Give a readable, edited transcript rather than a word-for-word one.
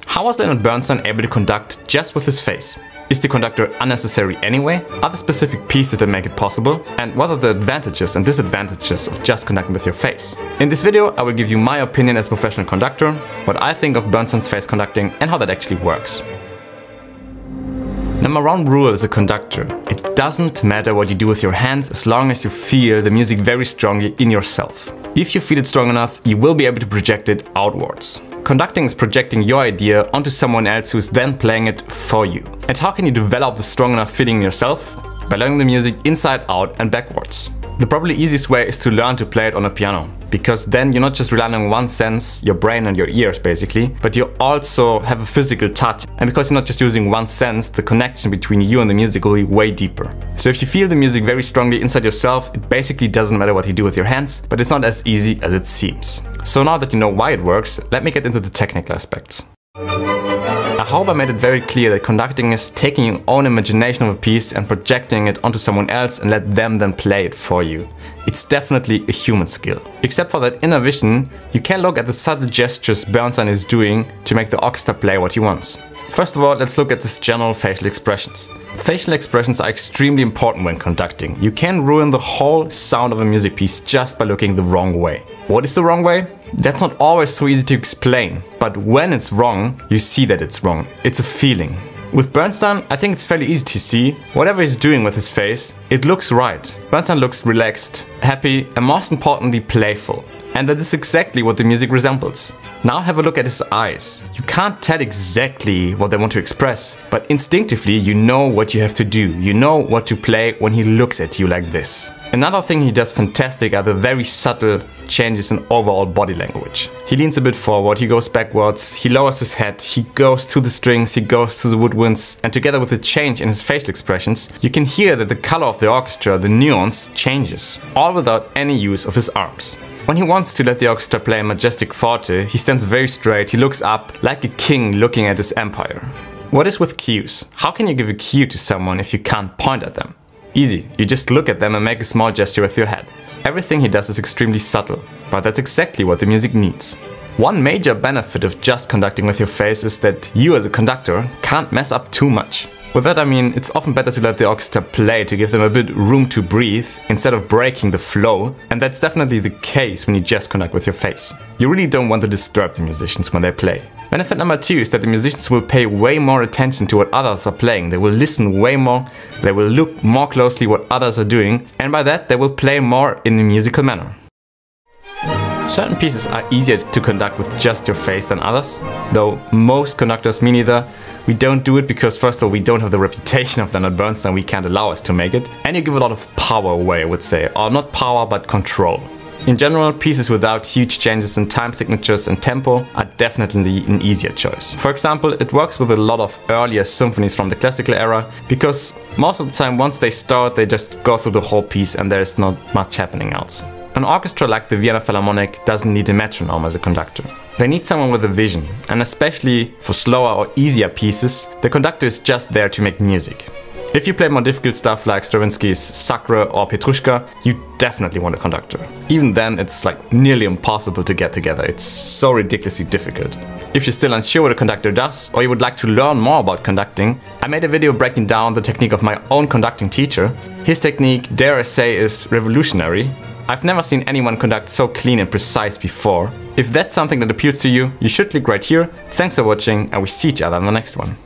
How was Leonard Bernstein able to conduct just with his face? Is the conductor unnecessary anyway? Are there specific pieces that make it possible? And what are the advantages and disadvantages of just conducting with your face? In this video, I will give you my opinion as a professional conductor, what I think of Bernstein's face conducting and how that actually works. Number one rule as a conductor: it doesn't matter what you do with your hands as long as you feel the music very strongly in yourself. If you feel it strong enough, you will be able to project it outwards. Conducting is projecting your idea onto someone else who is then playing it for you. And how can you develop the strong enough feeling in yourself? By learning the music inside out and backwards. The probably easiest way is to learn to play it on a piano, because then you're not just relying on one sense, your brain and your ears basically, but you also have a physical touch. And because you're not just using one sense, the connection between you and the music will be way deeper. So if you feel the music very strongly inside yourself, it basically doesn't matter what you do with your hands, but it's not as easy as it seems. So now that you know why it works, let me get into the technical aspects. I hope I made it very clear that conducting is taking your own imagination of a piece and projecting it onto someone else and let them then play it for you. It's definitely a human skill. Except for that inner vision, you can look at the subtle gestures Bernstein is doing to make the orchestra play what he wants. First of all, let's look at his general facial expressions. Facial expressions are extremely important when conducting. You can ruin the whole sound of a music piece just by looking the wrong way. What is the wrong way? That's not always so easy to explain, but when it's wrong, you see that it's wrong. It's a feeling. With Bernstein, I think it's fairly easy to see. Whatever he's doing with his face, it looks right. Bernstein looks relaxed, happy, and most importantly playful. And that is exactly what the music resembles. Now have a look at his eyes. You can't tell exactly what they want to express, but instinctively you know what you have to do. You know what to play when he looks at you like this. Another thing he does fantastic are the very subtle changes in overall body language. He leans a bit forward, he goes backwards, he lowers his head, he goes to the strings, he goes to the woodwinds, and together with the change in his facial expressions, you can hear that the color of the orchestra, the nuance, changes, all without any use of his arms. When he wants to let the orchestra play a majestic forte, he stands very straight, he looks up like a king looking at his empire. What is with cues? How can you give a cue to someone if you can't point at them? Easy, you just look at them and make a small gesture with your head. Everything he does is extremely subtle, but that's exactly what the music needs. One major benefit of just conducting with your face is that you as a conductor can't mess up too much. With that I mean, it's often better to let the orchestra play to give them a bit room to breathe instead of breaking the flow, and that's definitely the case when you just conduct with your face. You really don't want to disturb the musicians when they play. Benefit number two is that the musicians will pay way more attention to what others are playing. They will listen way more, they will look more closely what others are doing, and by that they will play more in a musical manner. Certain pieces are easier to conduct with just your face than others, though most conductors, me neither. We don't do it because first of all we don't have the reputation of Leonard Bernstein, we can't allow us to make it, and you give a lot of power away, I would say, or not power but control. In general, pieces without huge changes in time signatures and tempo are definitely an easier choice. For example, it works with a lot of earlier symphonies from the classical era, because most of the time once they start they just go through the whole piece and there is not much happening else. An orchestra like the Vienna Philharmonic doesn't need a metronome as a conductor. They need someone with a vision, and especially for slower or easier pieces, the conductor is just there to make music. If you play more difficult stuff like Stravinsky's Sacre or Petrushka, you definitely want a conductor. Even then it's like nearly impossible to get together, it's so ridiculously difficult. If you're still unsure what a conductor does, or you would like to learn more about conducting, I made a video breaking down the technique of my own conducting teacher. His technique, dare I say, is revolutionary. I've never seen anyone conduct so clean and precise before. If that's something that appeals to you, you should click right here. Thanks for watching and we see each other in the next one.